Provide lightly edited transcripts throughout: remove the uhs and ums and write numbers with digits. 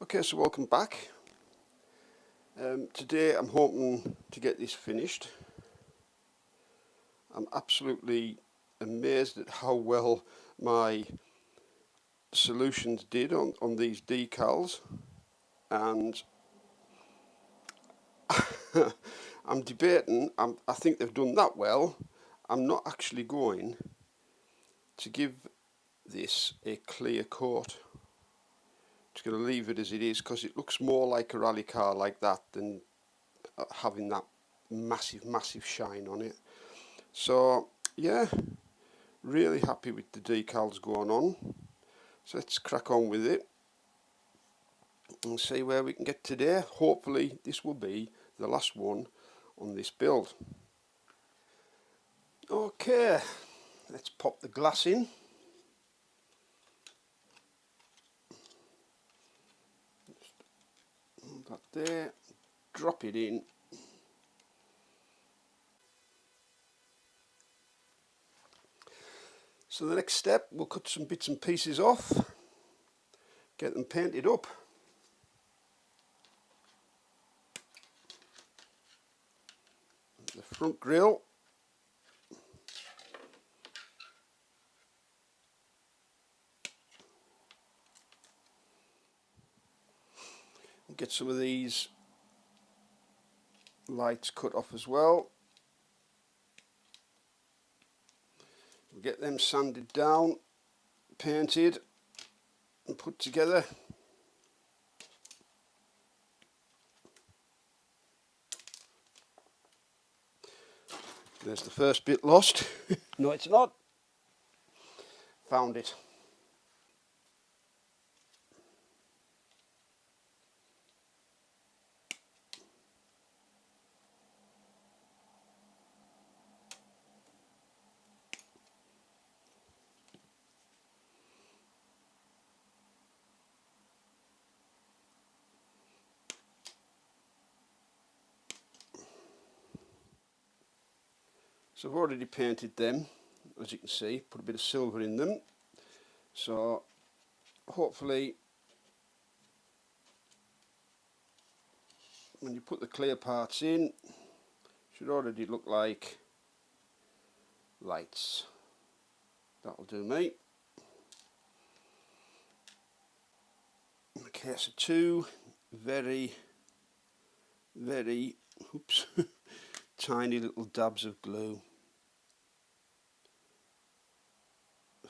Okay, so welcome back. Today I'm hoping to get this finished. I'm absolutely amazed at how well my solutions did on these decals, and I'm debating, I think they've done that well. I'm not actually going to give this a clear coat. Just going to leave it as it is because it looks more like a rally car like that than having that massive shine on it. So yeah, really happy with the decals going on. So let's crack on with it and see where we can get today. Hopefully this will be the last one on this build. Okay, let's pop the glass in. That there, drop it in. So the next step, we'll cut some bits and pieces off, get them painted up. The front grille, get some of these lights cut off as well. We'll get them sanded down, painted and put together. There's the first bit lost. No, it's not. Found it. So I've already painted them, as you can see, put a bit of silver in them. So hopefully when you put the clear parts in, should already look like lights. That'll do me. Okay, so two very oops, tiny little dabs of glue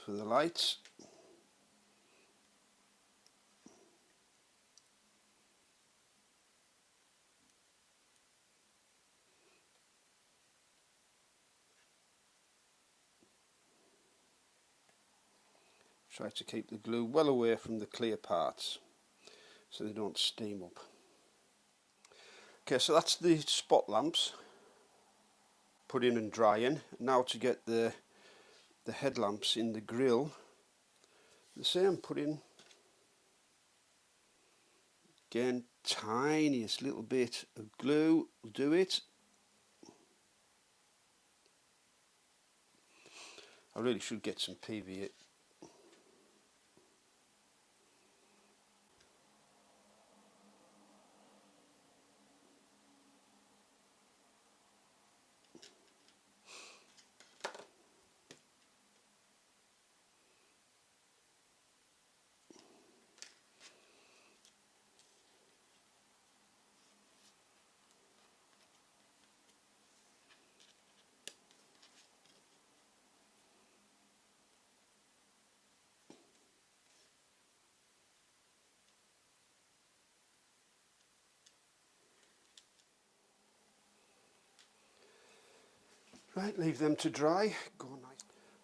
for the lights. Try to keep the glue well away from the clear parts so they don't steam up. Okay, so that's the spot lamps put in and drying. Now to get the headlamps in the grille, the same, put in again, tiniest little bit of glue will do it. I really should get some PVA. Right, leave them to dry. Go nice.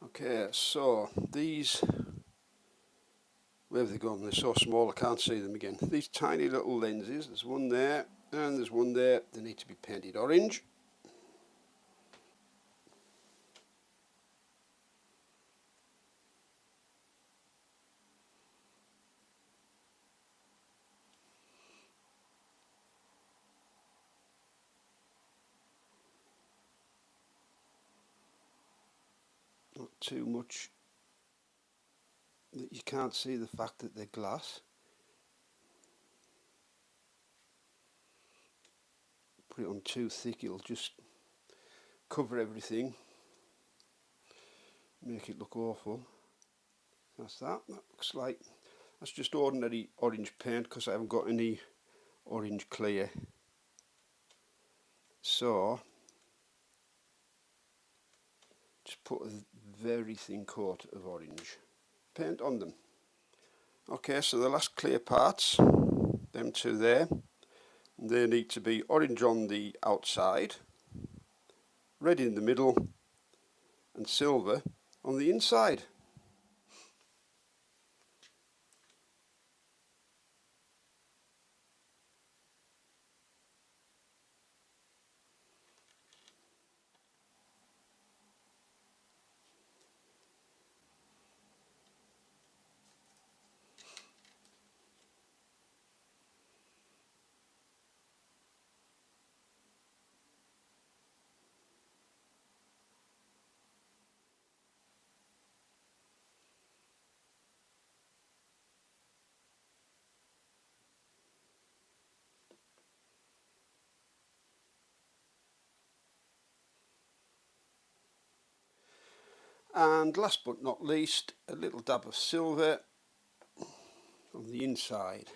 Okay, so these, where have they gone? They're so small I can't see them again. These tiny little lenses, there's one there and there's one there. They need to be painted orange. Not too much that you can't see the fact that they're glass. put it on too thick, it'll just cover everything, make it look awful. That's that. That looks like, that's just ordinary orange paint because I haven't got any orange clear. So just put a very thin coat of orange paint on them. Okay, so the last clear parts, them two there, they need to be orange on the outside, red in the middle, and silver on the inside. And last but not least, a little dab of silver on the inside.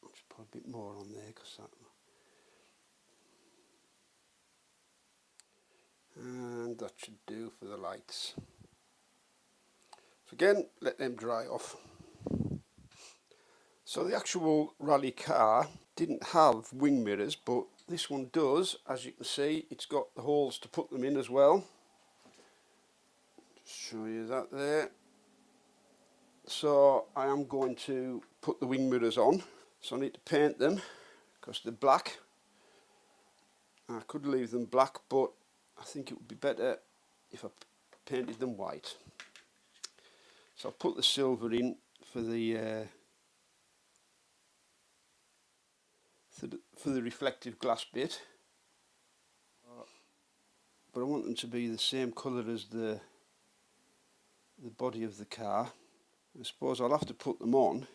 I'll just put a bit more on there because and that should do for the lights. So again, let them dry off. So the actual rally car didn't have wing mirrors, but this one does. As you can see, it's got the holes to put them in as well. Just show you that there. So I am going to put the wing mirrors on. So I need to paint them because they're black. I could leave them black, but I think it would be better if I painted them white. So I'll put the silver in for the reflective glass bit, but I want them to be the same colour as the body of the car. I suppose I'll have to put them on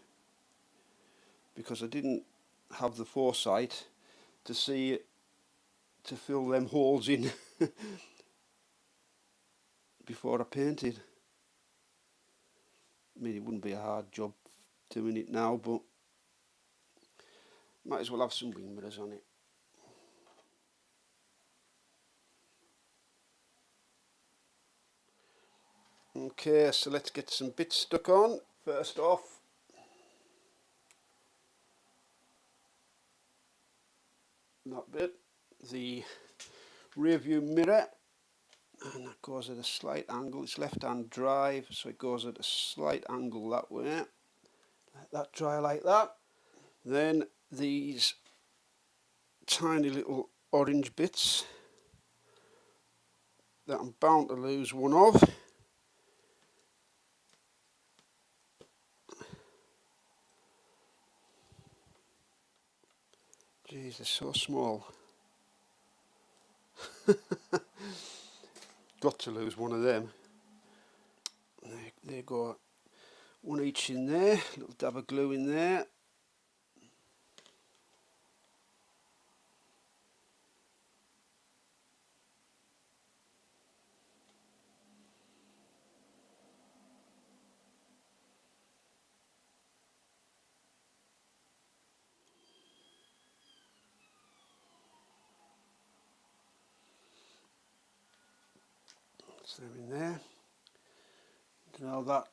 because I didn't have the foresight to see to fill them holes in before I painted. I mean, it wouldn't be a hard job doing it now, but might as well have some wing mirrors on it. Okay, so let's get some bits stuck on. First off, that bit, the rear view mirror, and that goes at a slight angle. It's left hand drive, so it goes at a slight angle that way. Let that dry like that. Then these tiny little orange bits that I'm bound to lose one of. Jeez, they're so small. Got to lose one of them. There you go. One each in there. A little dab of glue in there. That's them in there. Now that.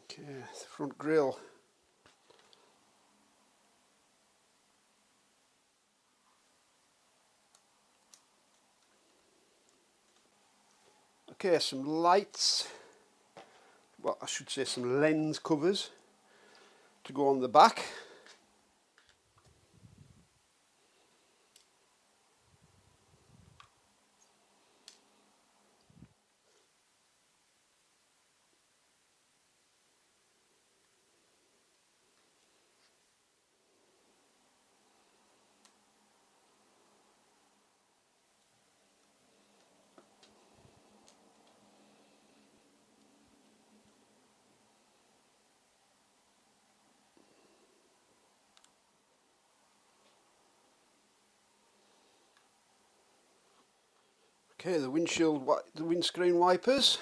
Okay, the front grille. Okay, some lights. Well, I should say some lens covers to go on the back. Okay, the windscreen wipers.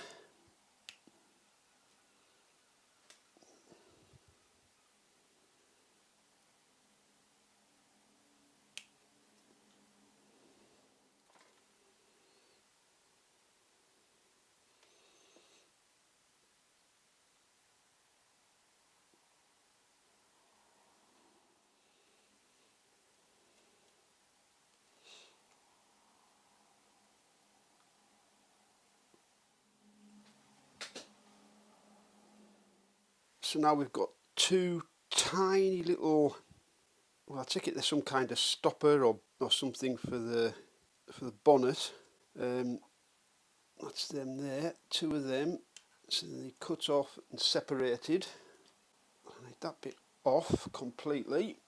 So now we've got two tiny little, well, I take it there's some kind of stopper or something for the bonnet. That's them there, two of them. So they cut off and separated. I need that bit off completely.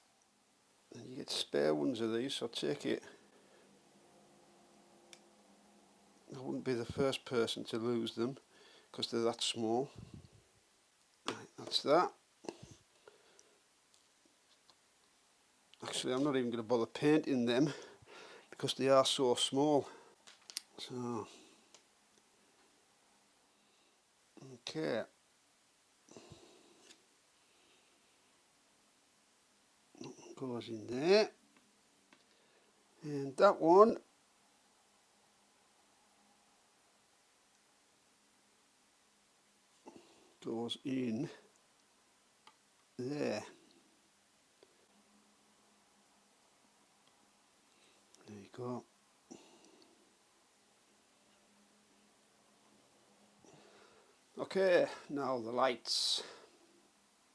And you get spare ones of these, so take it. I wouldn't be the first person to lose them because they're that small. Right, that's that. Actually, I'm not even going to bother painting them because they are so small. So, okay. Goes in there. And that one goes in there. There you go. Okay, now the lights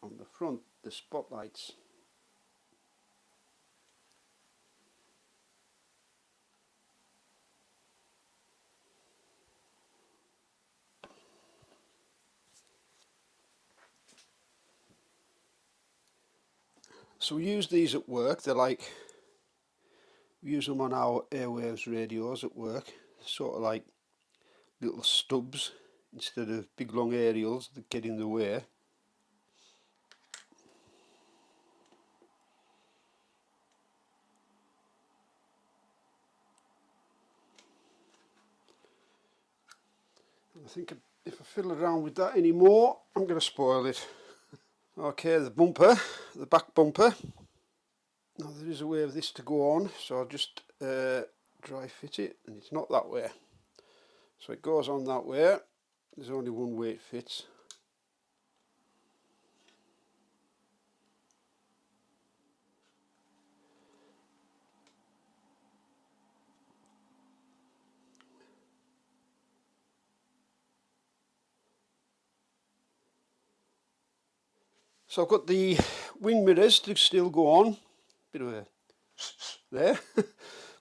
on the front, the spotlights. So we use these at work. They're like, we use them on our airwaves radios at work. Sort of like little stubs instead of big long aerials that get in the way. And I think if I fiddle around with that anymore, I'm going to spoil it. Okay, the bumper, the back bumper. Now there is a way of this to go on, so I'll just dry fit it, and it's not that way. So it goes on that way. There's only one way it fits. So I've got the wing mirrors to still go on. Bit of a there.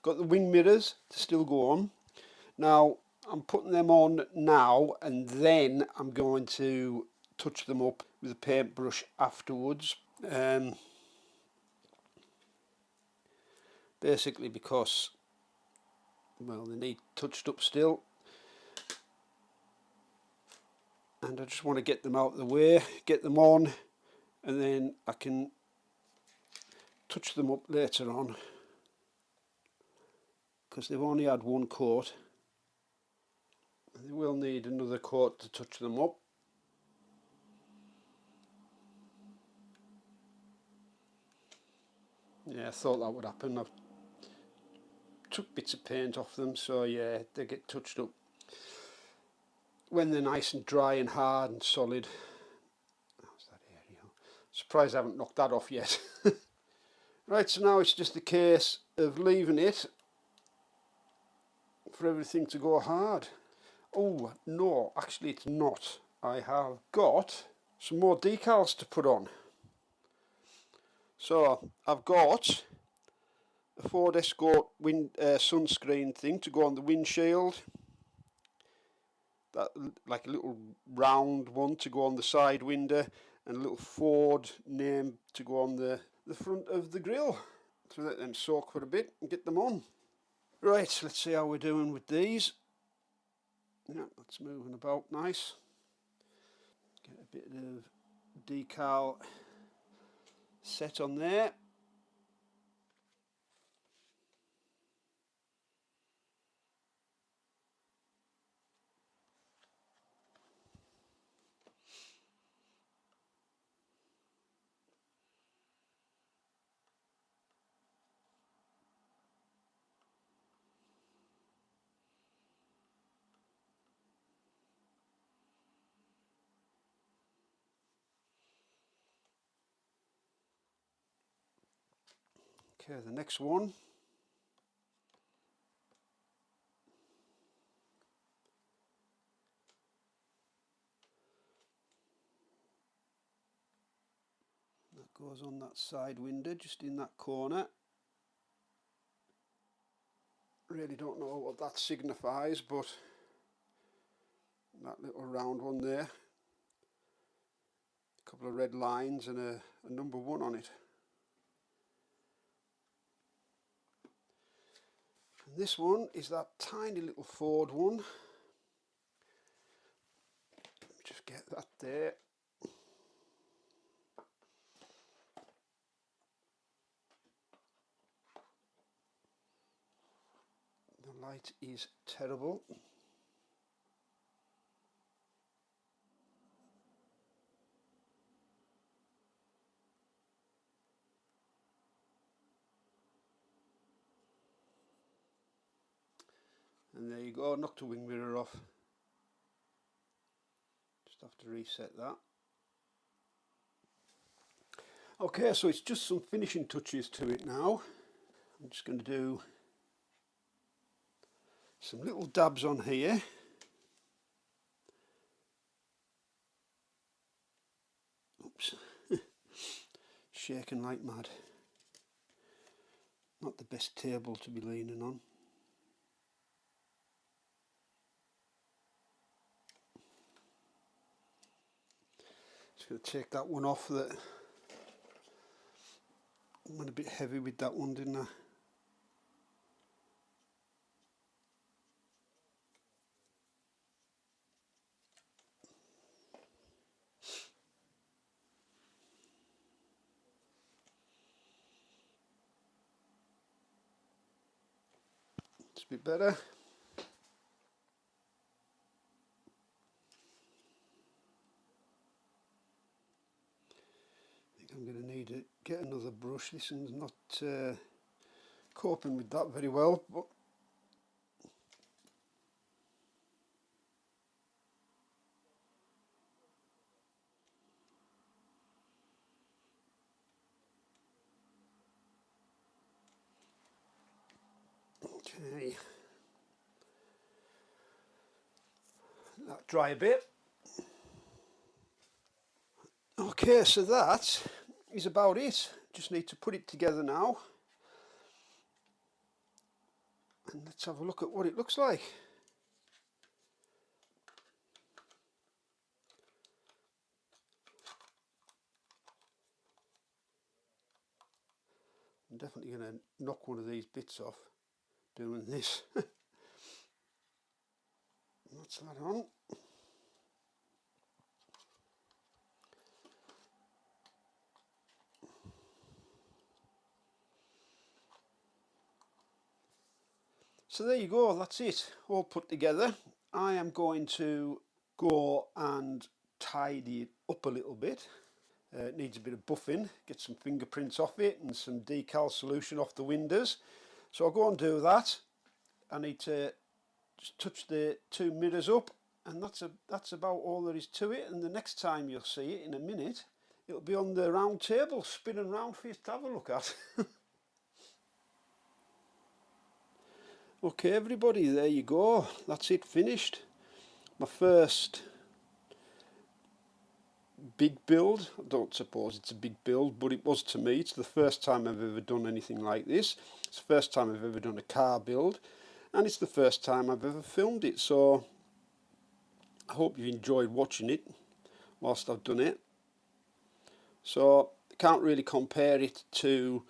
Got the wing mirrors to still go on. Now I'm putting them on now, and then I'm going to touch them up with a paintbrush afterwards. Basically because, well, they need touched up still, and I just want to get them out of the way, get them on, and then I can touch them up later on, because they've only had one coat. They will need another coat to touch them up. Yeah, I thought that would happen. I've took bits of paint off them, so yeah, they get touched up when they're nice and dry and hard and solid. How's that aerial? Surprised I haven't knocked that off yet. Right, so now it's just a case of leaving it for everything to go hard. Oh no, actually it's not. I have got some more decals to put on. So I've got a Ford Escort sunscreen thing to go on the windshield. That, like a little round one to go on the side window, and a little Ford name to go on the front of the grille. So let them soak for a bit and get them on. Right, let's see how we're doing with these. Yeah, that's moving about nice. Get a bit of decal set on there. Okay, the next one. That goes on that side window, just in that corner. Really don't know what that signifies, but that little round one there, a couple of red lines and a number 1 on it. And this one is that tiny little Ford one. Let me just get that there. The light is terrible. And there you go, knocked the wing mirror off. Just have to reset that. Okay, so it's just some finishing touches to it now. I'm just going to do some little dabs on here. Oops. Shaking like mad. Not the best table to be leaning on. Just going to take that one off. That I went a bit heavy with that one, didn't I? It's a bit better. I think I'm going to need to get another brush. This one's not coping with that very well, but okay. Let that dry a bit. Okay, so that is about it. Just need to put it together now. And let's have a look at what it looks like. I'm definitely going to knock one of these bits off doing this. That's that on. So there you go, that's it, all put together. I am going to go and tidy it up a little bit. It needs a bit of buffing, get some fingerprints off it and some decal solution off the windows. So I'll go and do that. I need to just touch the 2 mirrors up, and that's about all there is to it. And the next time you'll see it, in a minute, it'll be on the round table spinning round for you to have a look at. Okay everybody, there you go, that's it, finished. My first big build. I don't suppose it's a big build, but it was to me. It's the first time I've ever done anything like this. It's the first time I've ever done a car build, and it's the first time I've ever filmed it, so I hope you enjoyed watching it whilst I've done it. So I can't really compare it to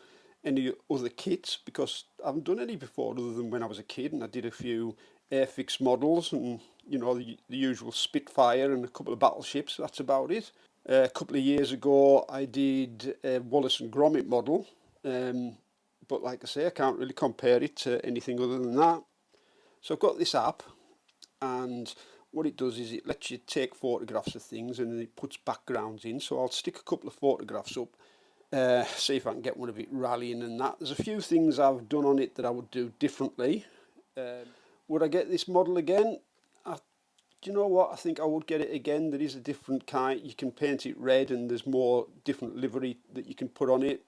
any other kits because I haven't done any before other than when I was a kid, and I did a few Airfix models and, you know, the usual Spitfire and a couple of battleships. That's about it. A couple of years ago I did a Wallace and Gromit model, but like I say, I can't really compare it to anything other than that. So I've got this app, and what it does is it lets you take photographs of things and then it puts backgrounds in. So I'll stick a couple of photographs up, see if I can get one of it rallying and that. There's a few things I've done on it that I would do differently. Would I get this model again? Do you know what? I think I would get it again. There is a different kind. You can paint it red and there's more different livery that you can put on it.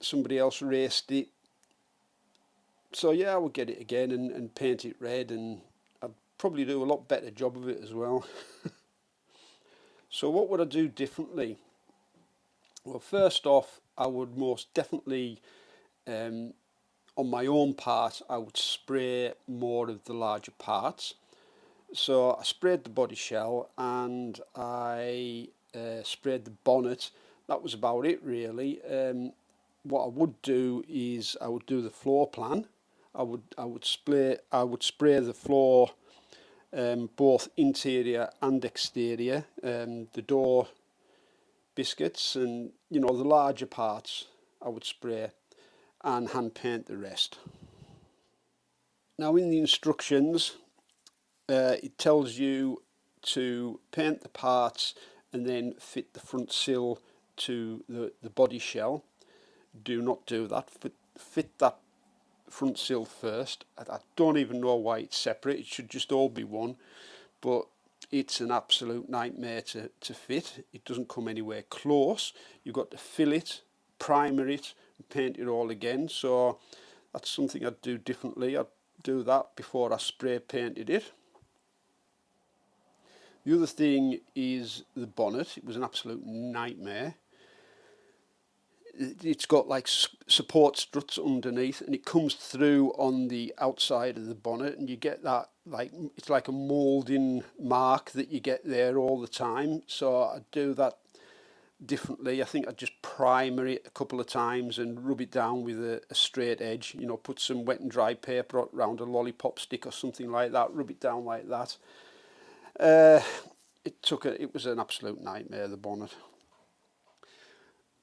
somebody else raced it. So yeah, I would get it again and paint it red, and I'd probably do a lot better job of it as well. So what would I do differently? Well, first off, I would most definitely, on my own part, I would spray more of the larger parts. So I sprayed the body shell, and I sprayed the bonnet. That was about it really. What I would do is I would do the floor plan. I would spray the floor, both interior and exterior, the door biscuits, and the larger parts I would spray, and hand paint the rest. Now in the instructions, it tells you to paint the parts and then fit the front sill to the body shell. Do not do that. Fit that front sill first. I don't even know why it's separate. It should just all be one, but it's an absolute nightmare to fit. It doesn't come anywhere close. You've got to fill it, primer it, and paint it all again. So that's something I'd do differently. I'd do that before I spray painted it. The other thing is the bonnet. It was an absolute nightmare. It's got like support struts underneath, and it comes through on the outside of the bonnet, and you get that, like, it's like a moulding mark that you get there all the time. So I do that differently. I think I just primer it a couple of times and rub it down with a straight edge, put some wet and dry paper around a lollipop stick or something like that, rub it down like that. It was an absolute nightmare, the bonnet.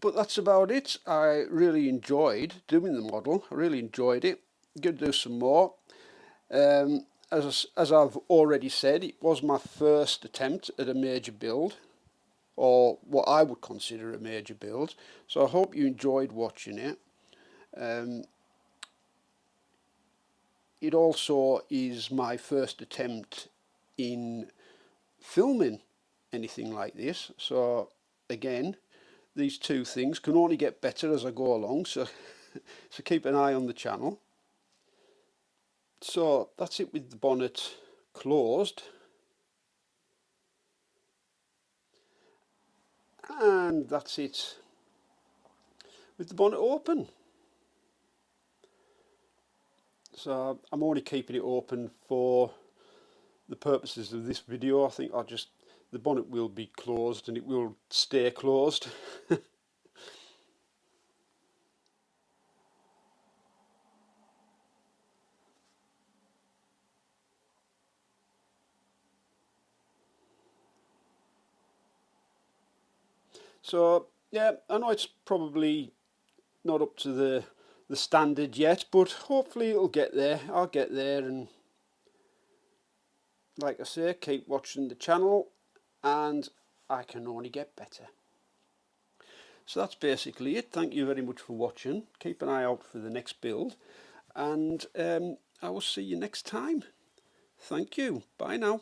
But that's about it. I really enjoyed doing the model. I really enjoyed it. I'm going to do some more. As I've already said, it was my first attempt at a major build, or what I would consider a major build. So I hope you enjoyed watching it. It also is my first attempt in filming anything like this. So again, these two things can only get better as I go along, so keep an eye on the channel. So that's it with the bonnet closed, and that's it with the bonnet open. So I'm only keeping it open for the purposes of this video. I think the bonnet will be closed, and it will stay closed. So yeah, I know it's probably not up to the standard yet, but hopefully it'll get there. I'll get there, and like I say, keep watching the channel, and I can only get better. So that's basically it. Thank you very much for watching. Keep an eye out for the next build, and I will see you next time. Thank you. Bye now.